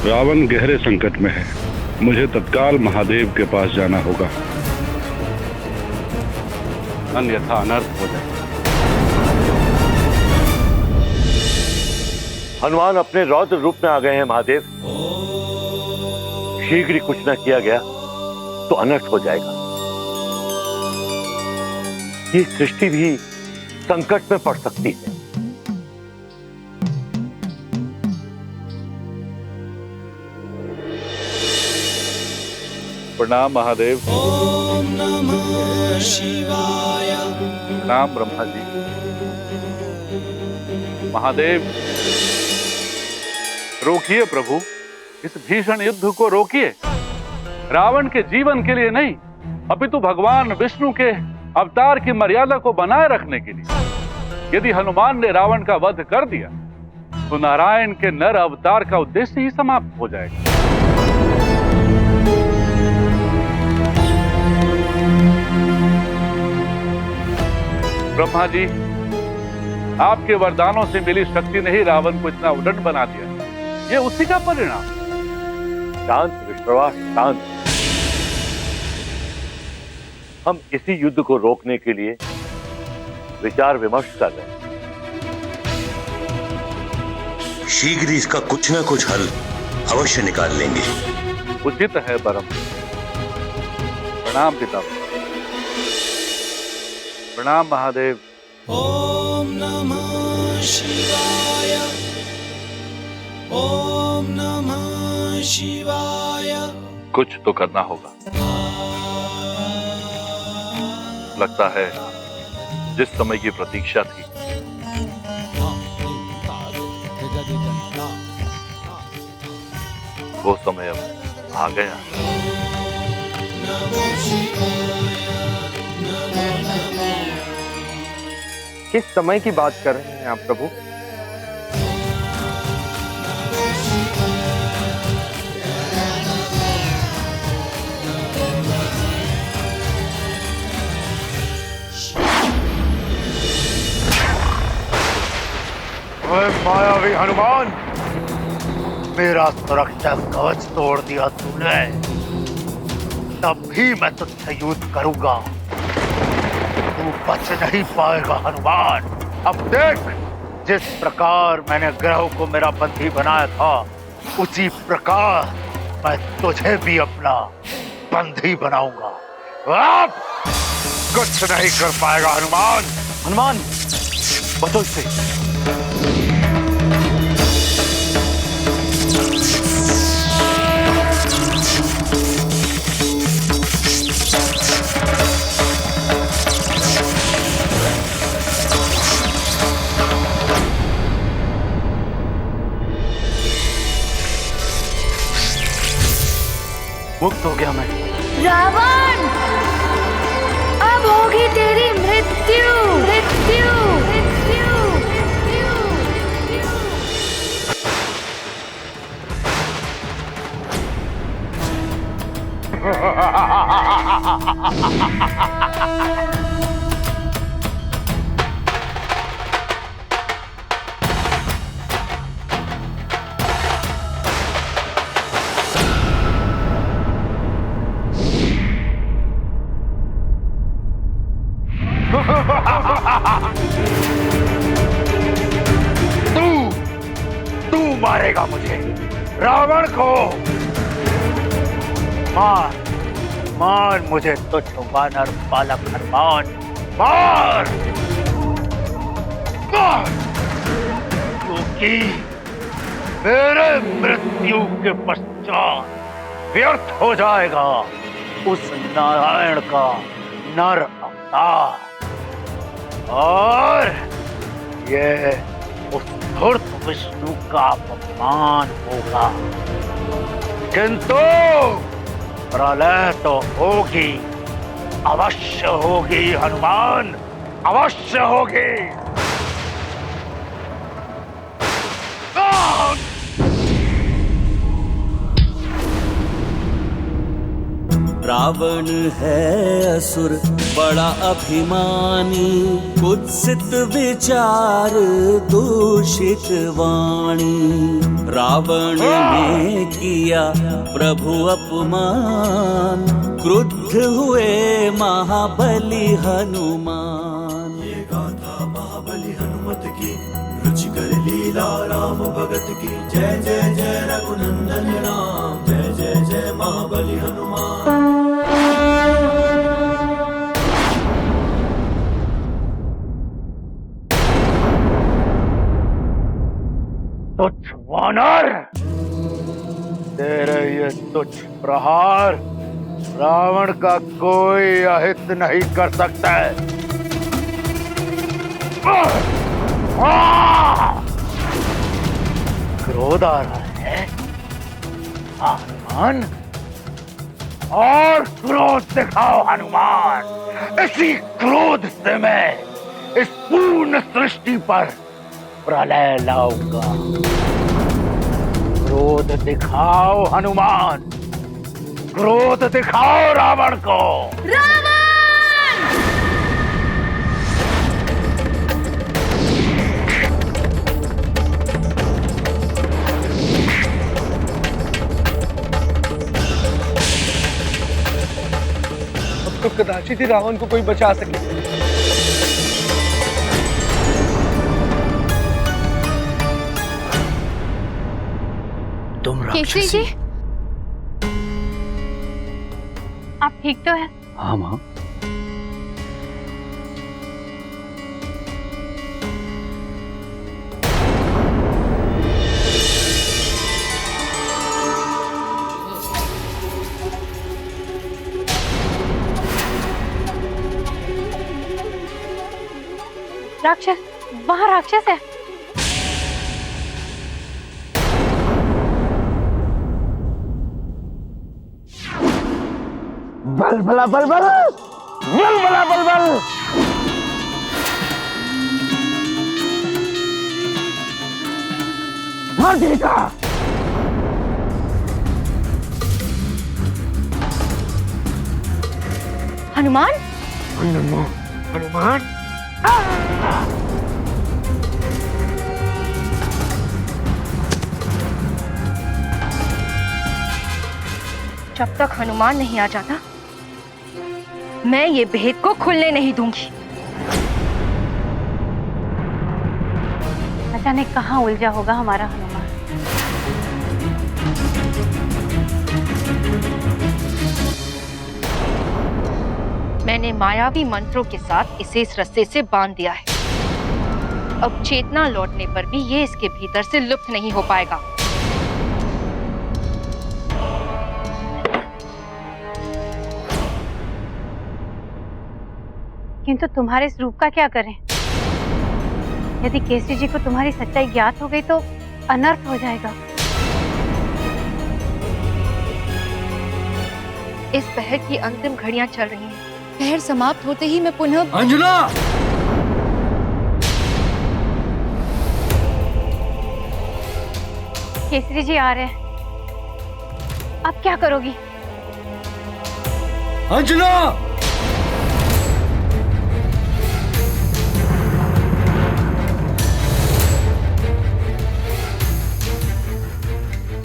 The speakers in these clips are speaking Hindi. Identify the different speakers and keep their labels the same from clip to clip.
Speaker 1: रावण गहरे संकट में है। मुझे तत्काल महादेव के पास जाना होगा, अन्यथा अनर्थ हो जाए।
Speaker 2: हनुमान अपने रौद्र रूप में आ गए हैं महादेव। शीघ्र ही कुछ न किया गया तो अनर्थ हो जाएगा। ये सृष्टि भी संकट में पड़ सकती है।
Speaker 1: प्रणाम महादेव।
Speaker 3: ओम नमः शिवाय।
Speaker 1: प्रणाम ब्रह्मा जी। महादेव, रोकिए प्रभु, इस भीषण युद्ध को रोकिए। रावण के जीवन के लिए नहीं, अपितु भगवान विष्णु के अवतार की मर्यादा को बनाए रखने के लिए। यदि हनुमान ने रावण का वध कर दिया तो नारायण के नर अवतार का उद्देश्य ही समाप्त हो जाएगा। ब्रह्मा जी, आपके वरदानों से मिली शक्ति ने ही रावण को इतना उद्दंड बना दिया। ये उसी का परिणाम।
Speaker 2: शांत विश्वास, शांत। हम इसी युद्ध को रोकने के लिए विचार विमर्श कर रहे हैं।
Speaker 4: शीघ्र ही इसका कुछ ना कुछ हल अवश्य निकाल लेंगे।
Speaker 1: उचित है परम। प्रणाम पिता। प्रणाम महादेव।
Speaker 3: ओम नमः शिवाय। ओम नमः शिवाय।
Speaker 1: कुछ तो करना होगा। लगता है जिस समय की प्रतीक्षा थी वो समय अब आ गया।
Speaker 5: किस समय की बात कर रहे हैं आप प्रभु?
Speaker 2: मायावी हनुमान, मेरा सुरक्षा कवच तोड़ दिया तूने, तब भी मैं तुझसे युद्ध करूंगा। तू बच नहीं पाएगा हनुमान। अब देख, जिस प्रकार मैंने ग्रह को मेरा बंदी बनाया था, उसी प्रकार मैं तुझे भी अपना बंदी बनाऊंगा। अब कुछ नहीं कर पाएगा हनुमान। हनुमान, बचो इससे। मुक्त हो गया मैं।
Speaker 6: रावण, अब होगी तेरी मृत्यु। मृत्यु, मृत्यु,
Speaker 2: तू मारेगा मुझे, रावण को। मार मार मुझे, तुझ वानर बालक हनुमान, मार मार, क्योंकि मेरे मृत्यु के पश्चात व्यर्थ हो जाएगा उस नारायण का नर अवतार, और ये उस धूर्त विष्णु का अपमान होगा। किंतु प्रलय तो होगी, अवश्य होगी हनुमान, अवश्य होगी।
Speaker 3: रावण है असुर बड़ा अभिमानी, कुत्सित विचार दूषित वाणी। रावण ने किया प्रभु अपमान, क्रुद्ध हुए महाबली हनुमान। ये गाथा महाबली हनुमत की, रुचिकर लीला राम भगत की। जय जय जय रघुनंदन राम, जय जय जय महाबली हनुमान।
Speaker 2: तुच्छ वानर, तेरे ये तुच्छ प्रहार रावण का कोई अहित नहीं कर सकता है। क्रोध आ रहा है हनुमान, और क्रोध दिखाओ हनुमान। इसी क्रोध से मैं इस पूर्ण सृष्टि पर प्रलय लाऊंगा। क्रोध दिखाओ हनुमान, क्रोध दिखाओ रावण को।
Speaker 5: अब तो कदाचित ही रावण को कोई बचा सके।
Speaker 6: केसरी जी, आप ठीक तो हैं?
Speaker 1: हाँ माँ।
Speaker 6: राक्षस, वहाँ राक्षस है।
Speaker 2: बल भला बल बल, बल भला बल बल। मार देगा।
Speaker 6: हनुमान,
Speaker 2: हनुमान,
Speaker 6: जब तक हनुमान नहीं आ जाता मैं ये भेद को खुलने नहीं दूंगी। अचानक कहाँ उलझा होगा हमारा हनुमान। मैंने मायावी मंत्रों के साथ इसे इस रस्से से बांध दिया है। अब चेतना लौटने पर भी ये इसके भीतर से लुप्त नहीं हो पाएगा। किंतु तुम्हारे इस रूप का क्या करें? यदि केसरी जी को तुम्हारी सच्चाई ज्ञात हो गई तो अनर्थ हो जाएगा। इस पहर की अंतिम घड़ियां चल रही हैं। पहर समाप्त होते ही मैं पुनः
Speaker 3: अंजना,
Speaker 6: केसरी जी आ रहे हैं। अब क्या करोगी?
Speaker 3: अंजना,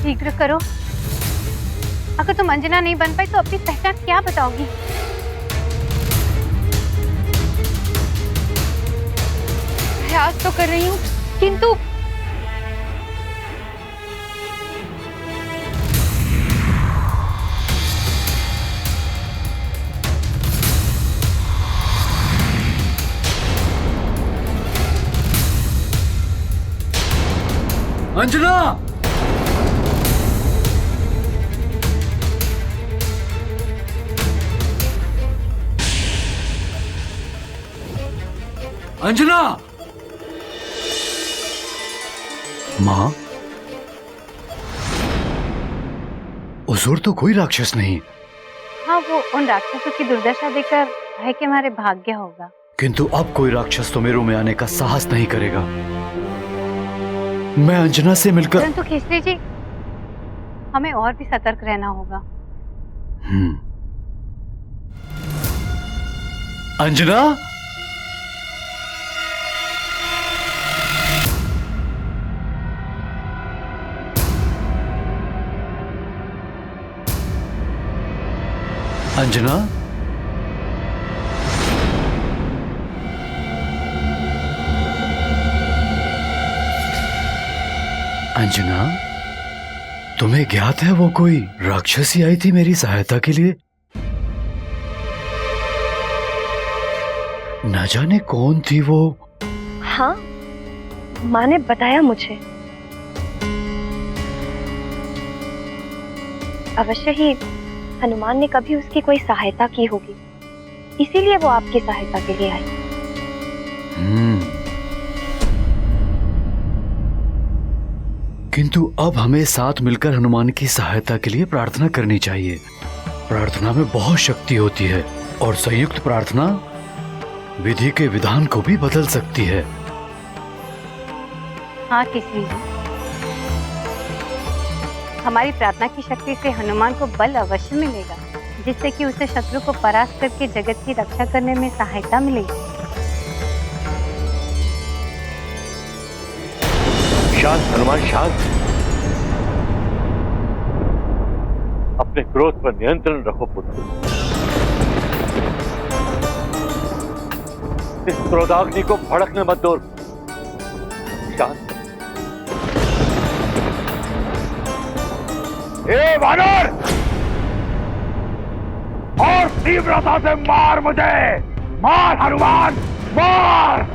Speaker 6: शीघ्र करो। अगर तुम अंजना नहीं बन पाई तो अपनी पहचान क्या बताओगी? प्रयास तो कर रही हूँ किंतु
Speaker 3: अंजना, अंजना।
Speaker 1: माँ, हुजूर तो कोई राक्षस नहीं।
Speaker 6: हाँ, वो उन राक्षसों की दुर्दशा देखकर भय के मारे भाग गया होगा।
Speaker 1: किंतु अब कोई राक्षस तो मेरू में आने का साहस नहीं करेगा। मैं अंजना से मिलकर।
Speaker 6: परंतु केसरी जी, हमें और भी सतर्क रहना होगा।
Speaker 3: अंजना, अंजना, अंजना, तुम्हें ज्ञात है वो कोई राक्षसी आई थी मेरी सहायता के लिए? न जाने कौन थी वो।
Speaker 7: हाँ, माँ ने बताया मुझे। अवश्य ही हनुमान ने कभी उसकी कोई सहायता की होगी, इसीलिए वो आपकी सहायता के लिए आई।
Speaker 3: किंतु अब हमें साथ मिलकर हनुमान की सहायता के लिए प्रार्थना करनी चाहिए। प्रार्थना में बहुत शक्ति होती है और संयुक्त प्रार्थना विधि के विधान को भी बदल सकती है।
Speaker 8: हाँ केसरी जी, हमारी प्रार्थना की शक्ति से हनुमान को बल अवश्य मिलेगा, जिससे कि उसे शत्रु को परास्त करके जगत की रक्षा करने में सहायता मिलेगी।
Speaker 2: शांत हनुमान, शांत। अपने क्रोध पर नियंत्रण रखो पुत्र। इस क्रोधाग्नि को भड़कने मत दो। शांत। ए वानर, और तीव्रता से मार मुझे, मार हनुमान, मार।